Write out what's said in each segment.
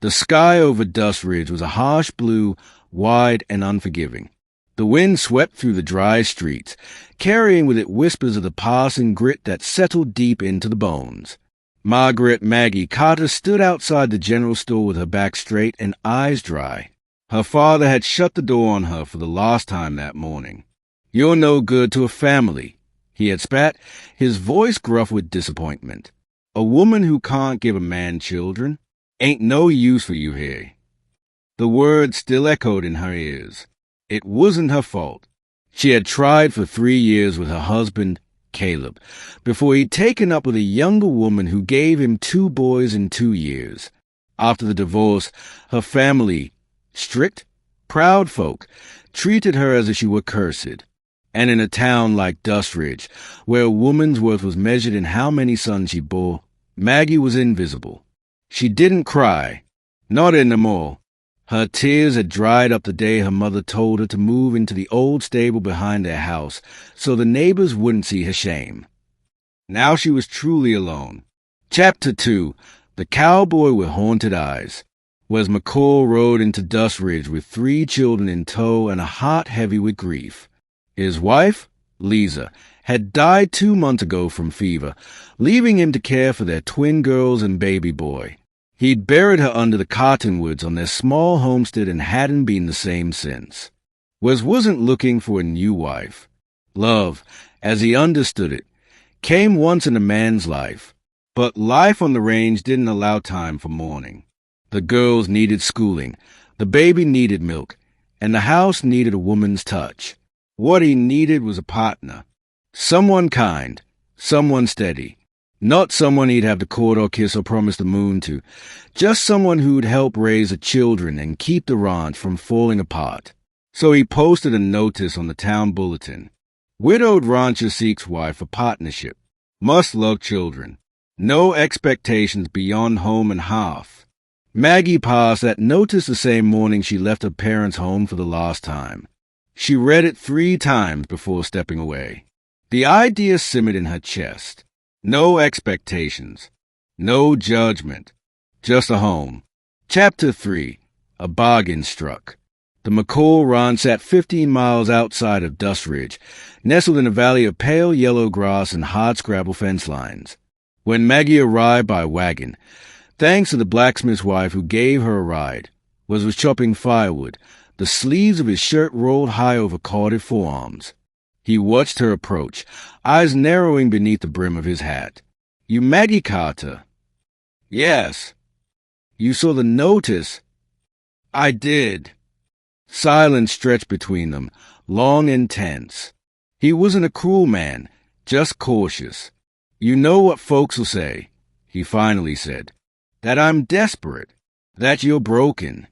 The sky over Dust Ridge was a harsh blue, wide and unforgiving. The wind swept through the dry streets, carrying with it whispers of the past and grit that settled deep into the bones. Maggie Carter stood outside the general store with her back straight and eyes dry. Her father had shut the door on her for the last time that morning. "You're no good to a family," he had spat, his voice gruff with disappointment. "A woman who can't give a man children ain't no use for you here." The words still echoed in her ears. It wasn't her fault. She had tried for 3 years with her husband, Caleb, before he'd taken up with a younger woman who gave him 2 boys in 2 years. After the divorce, her family, strict, proud folk, treated her as if she were cursed. And in a town like Dust Ridge, where a woman's worth was measured in how many sons she bore, Maggie was invisible. She didn't cry, not anymore. Her tears had dried up the day her mother told her to move into the old stable behind their house so the neighbors wouldn't see her shame. Now she was truly alone. Chapter 2. The Cowboy with Haunted Eyes. Wes McCall rode into Dust Ridge with 3 children in tow and a heart heavy with grief. His wife, Lisa, had died 2 months ago from fever, leaving him to care for their twin girls and baby boy. He'd buried her under the cottonwoods on their small homestead and hadn't been the same since. Wes wasn't looking for a new wife. Love, as he understood it, came once in a man's life, but life on the range didn't allow time for mourning. The girls needed schooling, the baby needed milk, and the house needed a woman's touch. What he needed was a partner. Someone kind, someone steady. Not someone he'd have to court or kiss or promise the moon to. Just someone who'd help raise the children and keep the ranch from falling apart. So he posted a notice on the town bulletin. Widowed rancher seeks wife for partnership. Must love children. No expectations beyond home and hearth. Maggie passed that notice the same morning she left her parents' home for the last time. She read it 3 times before stepping away. The idea simmered in her chest. No expectations. No judgment. Just a home. Chapter 3. A bargain struck. The McCall Ranch sat 15 miles outside of Dust Ridge, nestled in a valley of pale yellow grass and hardscrabble fence lines. When Maggie arrived by wagon, thanks to the blacksmith's wife who gave her a ride, was chopping firewood, the sleeves of his shirt rolled high over corded forearms. He watched her approach, eyes narrowing beneath the brim of his hat. "You Maggie Carter?" "Yes." "You saw the notice?" "I did." Silence stretched between them, long and tense. He wasn't a cruel man, just cautious. "You know what folks'll say," he finally said. "That I'm desperate. That you're broken."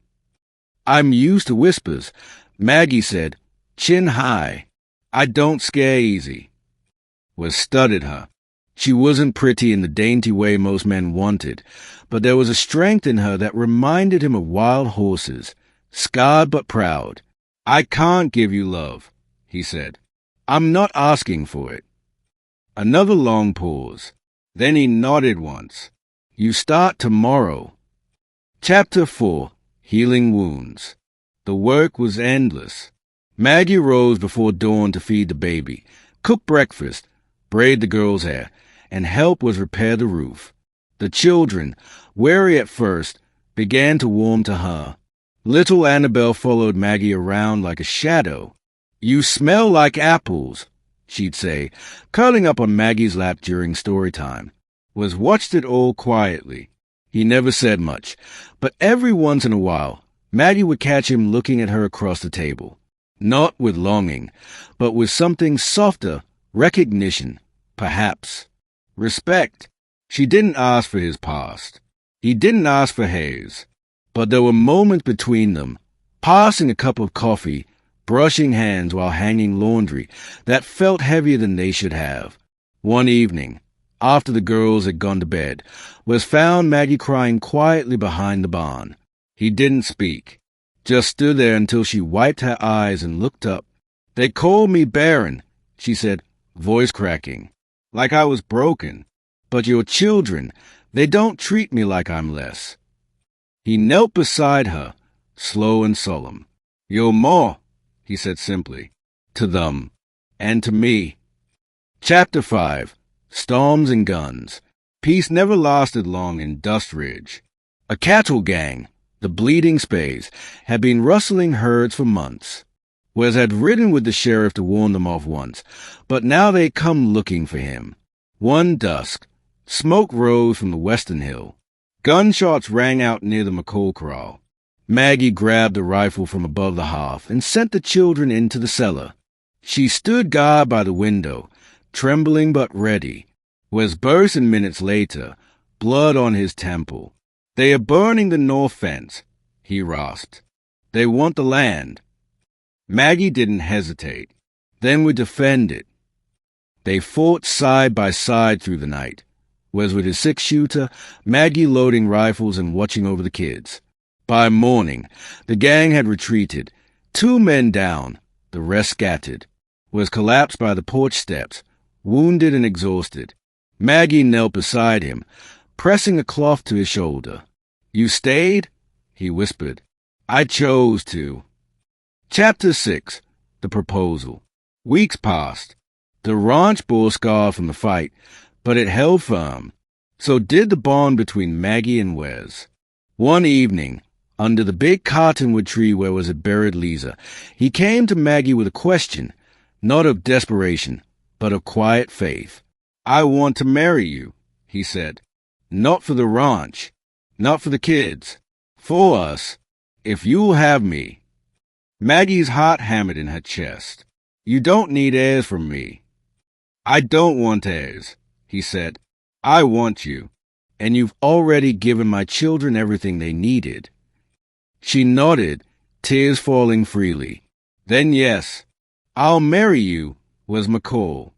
"I'm used to whispers," Maggie said, chin high. "I don't scare easy." Wes studied her. She wasn't pretty in the dainty way most men wanted, but there was a strength in her that reminded him of wild horses, scarred but proud. "I can't give you love," he said. "I'm not asking for it." Another long pause. Then he nodded once. "You start tomorrow." Chapter 4. Healing Wounds. The work was endless. Maggie rose before dawn to feed the baby, cook breakfast, braid the girls' hair, and help was repair the roof. The children, wary at first, began to warm to her. Little Annabelle followed Maggie around like a shadow. "You smell like apples," she'd say, curling up on Maggie's lap during story time. Wes watched it all quietly. He never said much, but every once in a while, Maggie would catch him looking at her across the table. Not with longing, but with something softer, recognition, perhaps. Respect. She didn't ask for his past. He didn't ask for hers. But there were moments between them, passing a cup of coffee, brushing hands while hanging laundry, that felt heavier than they should have. One evening, after the girls had gone to bed, Wes found Maggie crying quietly behind the barn. He didn't speak. Just stood there until she wiped her eyes and looked up. "They call me Barren," she said, voice cracking, "like I was broken. But your children, they don't treat me like I'm less." He knelt beside her, slow and solemn. "You're more," he said simply, "to them, and to me." Chapter 5. Storms and Guns. Peace never lasted long in Dust Ridge. A cattle gang, the Bleeding Spays, had been rustling herds for months. Wes had ridden with the sheriff to warn them off once, but now they'd come looking for him. One dusk, smoke rose from the western hill. Gunshots rang out near the McCall corral. Maggie grabbed a rifle from above the hearth and sent the children into the cellar. She stood guard by the window, trembling but ready. Wes burst in minutes later, blood on his temple. "They are burning the north fence," he rasped. "They want the land." Maggie didn't hesitate. "Then we defend it." They fought side by side through the night. Wes with his six-shooter, Maggie loading rifles and watching over the kids. By morning, the gang had retreated. 2 men down, the rest scattered. Wes collapsed by the porch steps, wounded and exhausted. Maggie knelt beside him, pressing a cloth to his shoulder. "You stayed?" he whispered. "I chose to." Chapter 6. The Proposal. Weeks passed. The ranch bore scarred from the fight, but it held firm. So did the bond between Maggie and Wes. One evening, under the big cottonwood tree where Wes had buried Lisa, he came to Maggie with a question, not of desperation, but of quiet faith. "I want to marry you," he said. "Not for the ranch, not for the kids, for us, if you'll have me." Maggie's heart hammered in her chest. "You don't need heirs from me." "I don't want heirs," he said. "I want you, and you've already given my children everything they needed." She nodded, tears falling freely. "Then yes, I'll marry you," Wes McCall.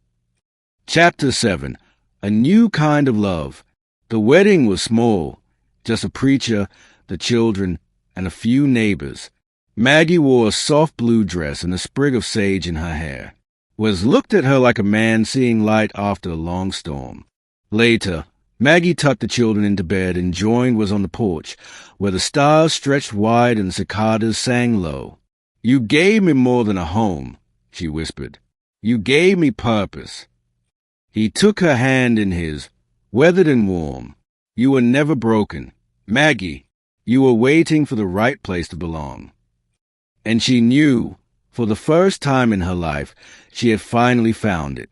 Chapter 7. A New Kind of Love. The wedding was small, just a preacher, the children, and a few neighbors. Maggie wore a soft blue dress and a sprig of sage in her hair. Wes looked at her like a man seeing light after a long storm. Later, Maggie tucked the children into bed and joined Wes on the porch, where the stars stretched wide and the cicadas sang low. "You gave me more than a home," she whispered. "You gave me purpose." He took her hand in his, weathered and warm. "You were never broken. Maggie, you were waiting for the right place to belong." And she knew, for the first time in her life, she had finally found it.